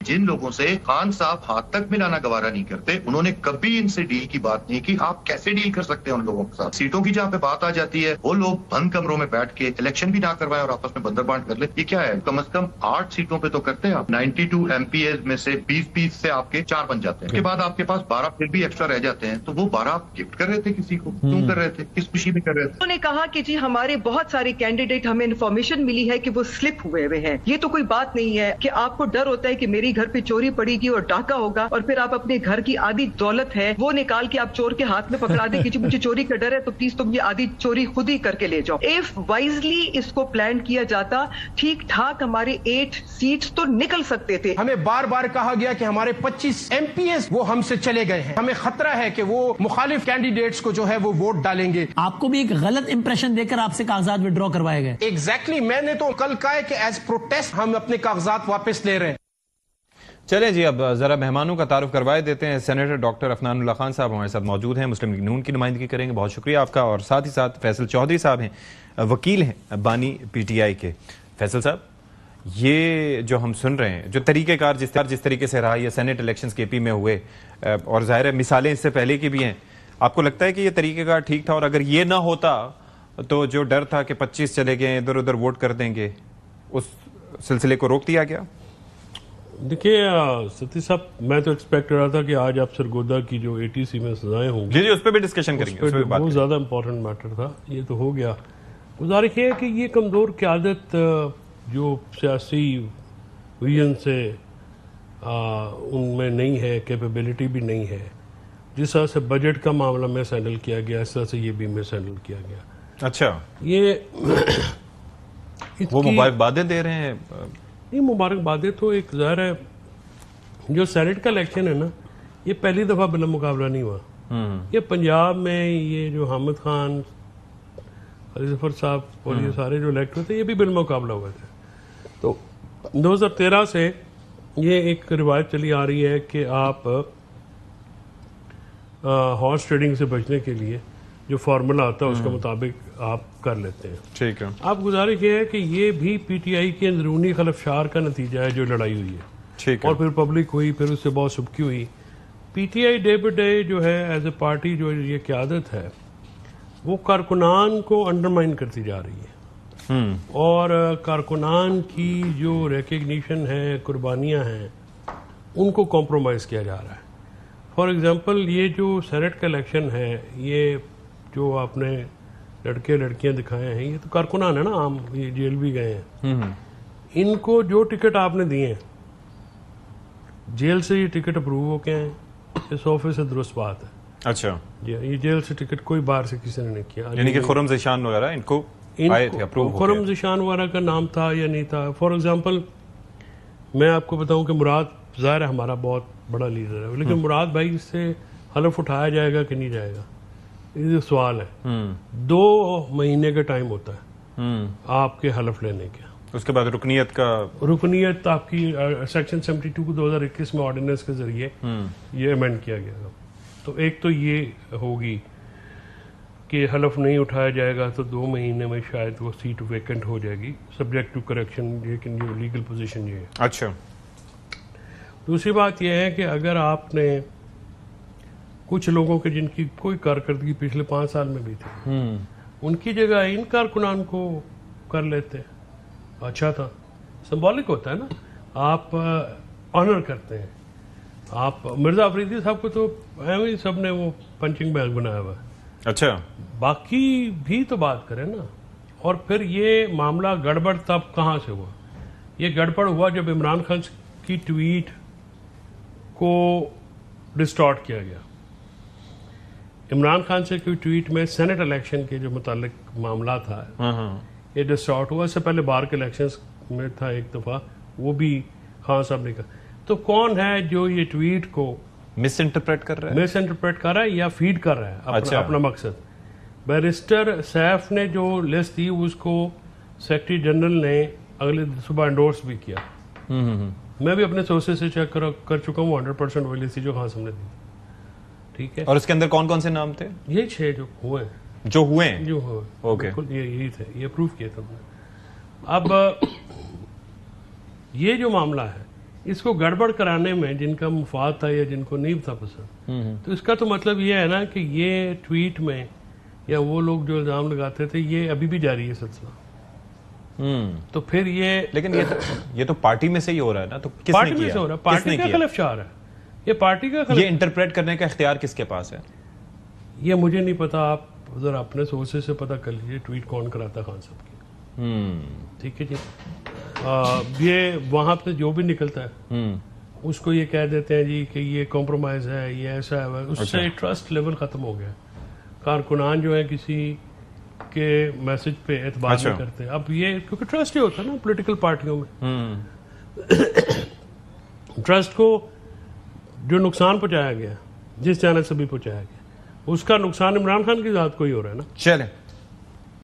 जिन लोगों से खान साहब हाथ तक मिलाना गवारा नहीं करते, उन्होंने कभी इनसे डील की बात नहीं की। आप कैसे डील कर सकते हैं उन लोगों के साथ? सीटों की जहाँ पे बात आ जाती है, वो लोग बंद कमरों में बैठ के इलेक्शन भी ना करवाएं और आपस में बंदर बांट कर ले। ये क्या है? कम से कम 8 सीटों पे तो करते हैं आप। 92 MPs में से 20 से आपके 4 बन जाते हैं। उसके बाद आपके पास 12 फिर भी एक्स्ट्रा रह जाते हैं, तो वो 12 आप गिफ्ट कर रहे थे किसी को? क्यों कर रहे थे? किस खुशी में कर रहे थे? उन्होंने कहा कि जी हमारे बहुत सारे कैंडिडेट, हमें इन्फॉर्मेशन मिली है कि वो स्लिप हुए हुए हैं। ये तो कोई बात नहीं है कि आपको डर होता है कि मेरी घर पे चोरी पड़ेगी और डाका होगा और फिर आप अपने घर की आधी दौलत है वो निकाल के आप चोर के हाथ में पकड़ा दे कि जी मुझे चोरी का डर है तो प्लीज तुम ये आधी चोरी खुद ही करके ले जाओ। इफ वाइजली इसको प्लान किया जाता, ठीक ठाक हमारे 8 सीट्स तो निकल सकते थे। हमें बार बार कहा गया कि हमारे 25 MPs वो हमसे चले गए हैं, हमें खतरा है कि वो मुखालिफ कैंडिडेट्स को जो है वो वोट डालेंगे। आपको भी एक गलत इंप्रेशन देकर आपसे कागजात विड्रॉ करवाए गए। एग्जैक्टली, मैंने तो कल कहा है कि एज प्रोटेस्ट हम अपने कागजात वापस ले रहे हैं। चलें जी, अब जरा मेहमानों का तारुफ करवाए देते हैं। सेनेटर डॉक्टर अफनानुल्लाह खान साहब हमारे साथ मौजूद हैं, मुस्लिम लीग नून की नुमाइंदगी करेंगे। बहुत शुक्रिया आपका। और साथ ही साथ फैसल चौधरी साहब हैं, वकील हैं बानी PTI के। फैसल साहब, ये जो हम सुन रहे हैं, जो तरीक़ेकार जिस तरीके से रहा, ये सेनेट इलेक्शंस KP में हुए और जाहिर है मिसालें इससे पहले की भी हैं, आपको लगता है कि ये तरीक़ेकार ठीक था? और अगर ये ना होता तो जो डर था कि 25 चले गए इधर उधर वोट कर देंगे, उस सिलसिले को रोक दिया गया? देखिए सतीश साहब, मैं तो एक्सपेक्ट कर रहा था कि आज आप सरगोदा की जो ATC में सजाएं होंगी, जी उस पर भी डिस्कशन करेंगे, उस पर भी बात बहुत ज़्यादा इंपॉर्टेंट मैटर था। ये तो हो गया। गुजारिश है कि ये कमज़ोर क़यादत जो सियासी विजन से उनमें नहीं है, कैपेबिलिटी भी नहीं है। जिस तरह से बजट का मामला में हैंडल किया गया, इस तरह से ये भी मिस हैंडल किया गया। अच्छा, ये वो मुबारकबादें दे रहे हैं? ये मुबारकबादें तो एक ज़ाहिर है, जो सेनेट का इलेक्शन है ना, ये पहली दफ़ा बिला मुकाबला नहीं हुआ। ये पंजाब में ये जो हामिद खान, अली जफर साहब और ये सारे जो इलेक्ट हुए थे, ये भी बिल मुकाबला हुए थे। तो 2013 से ये एक रिवायत चली आ रही है कि आप हॉर्स ट्रेडिंग से बचने के लिए जो फार्मूला आता है उसके मुताबिक आप कर लेते हैं। ठीक है। आप गुजारिश ये है कि ये भी PTI के अंदरूनी खलफशार का नतीजा है जो लड़ाई हुई है। ठीक है। और फिर पब्लिक हुई, फिर उससे बहुत सुबकी हुई। PTI डे बाई डे जो है एज ए पार्टी जो ये क़यादत है वो कारकुनान को अंडरमाइन करती जा रही है। और कारकुनान की जो रिकग्निशन है, कुर्बानियाँ हैं, उनको कॉम्प्रोमाइज़ किया जा रहा है। फॉर एग्ज़ाम्पल, ये जो सेनेट का इलेक्शन है, ये जो आपने लड़के लड़कियां दिखाए हैं, ये तो कारकुनान है ना, आम, ये जेल भी गए हैं। इनको जो टिकट आपने दिए हैं, जेल से ये टिकट अप्रूव हो के हैं, इस ऑफिस से दुरुस्त बात है। अच्छा, ये जेल से टिकट कोई बाहर से किसी ने नहीं किया। यानी कि खुर्रम ज़िशान वगैरह इनको आए थे, अप्रूव हो गए। खुर्रम ज़िशान वगैरह का नाम था या नहीं था? फॉर एग्जाम्पल, मैं आपको बताऊं कि मुराद ज़ाहिर है हमारा बहुत बड़ा लीडर है, लेकिन मुराद भाई इससे हलफ उठाया जाएगा कि नहीं जाएगा, ये सवाल है। 2 महीने का टाइम होता है आपके हलफ लेने के। उसके बाद रुकनीत आपकी सेक्शन 72 को 2021 में ऑर्डिनेंस के जरिए ये अमेंड किया गया। तो एक तो ये होगी कि हलफ नहीं उठाया जाएगा तो 2 महीने में शायद वो सीट वेकेंट हो जाएगी, सब्जेक्ट टू करेक्शन, लेकिन जो लीगल पोजीशन ये है। अच्छा, दूसरी बात यह है कि अगर आपने कुछ लोगों के जिनकी कोई कारकर्दगी पिछले 5 साल में भी थी, उनकी जगह इन कारकुनान को कर लेते, अच्छा था। सिंबॉलिक होता है ना, आप ऑनर करते हैं। आप मिर्जा अफरीदी साहब को तो ही सब ने वो पंचिंग बैग बनाया हुआ है। अच्छा, बाकी भी तो बात करें ना। और फिर ये मामला गड़बड़ तब कहाँ से हुआ? ये गड़बड़ हुआ जब इमरान खान की ट्वीट को डिस्टॉर्ट किया गया। इमरान खान से कोई ट्वीट में सेनेट इलेक्शन के जो मुतालिक मामला था, ये डिस्टॉर्ट हुआ। इससे पहले बार के इलेक्शंस में था एक दफ़ा, वो भी खान साहब ने कहा। तो कौन है जो ये ट्वीट को मिस इंटरप्रेट कर रहा है या फीड कर रहा है अपना मकसद? बैरिस्टर सैफ ने जो लिस्ट दी उसको सेक्रेटरी जनरल ने अगले सुबह एंडोर्स भी किया। मैं भी अपने सोर्सेज से चेक कर चुका हूँ, 100% वही लिस्ट जो खान साहब ने दी। ठीक है। और उसके अंदर कौन कौन से नाम थे? ये 6 जो हुए ओके, यही थे, ये प्रूफ किए थे हमने। अब ये जो मामला है इसको गड़बड़ कराने में जिनका मुफाद था या जिनको नहीं था पसंद, तो इसका तो मतलब ये है ना कि ये ट्वीट में या वो लोग जो इल्जाम लगाते थे ये अभी भी जारी है सिलसिला। तो फिर ये, लेकिन ये तो पार्टी में से ही हो रहा है ना, तो किसने पार्टी किया? में से हो रहा है, पार्टी का खिलाफशार है ये, पार्टी का ये इंटरप्रेट करने का इख्तियार किसके पास है? ये मुझे नहीं पता, आप जरा अपने सोर्सेज से पता कर लीजिए ट्वीट कौन कराता खान साहब की। ठीक है जी। ये वहां पे जो भी निकलता है उसको ये कह देते हैं जी कि ये कॉम्प्रोमाइज है, ये ऐसा है, उससे ट्रस्ट लेवल खत्म हो गया। कारकुनान जो है किसी के मैसेज पे एतबार नहीं करते अब, ये क्योंकि ट्रस्ट ही होता है ना पॉलिटिकल पार्टियों में। ट्रस्ट को जो नुकसान पहुंचाया गया, जिस चैनल से भी पहुंचाया गया, उसका नुकसान इमरान खान की जात को ही हो रहा है ना। चलें।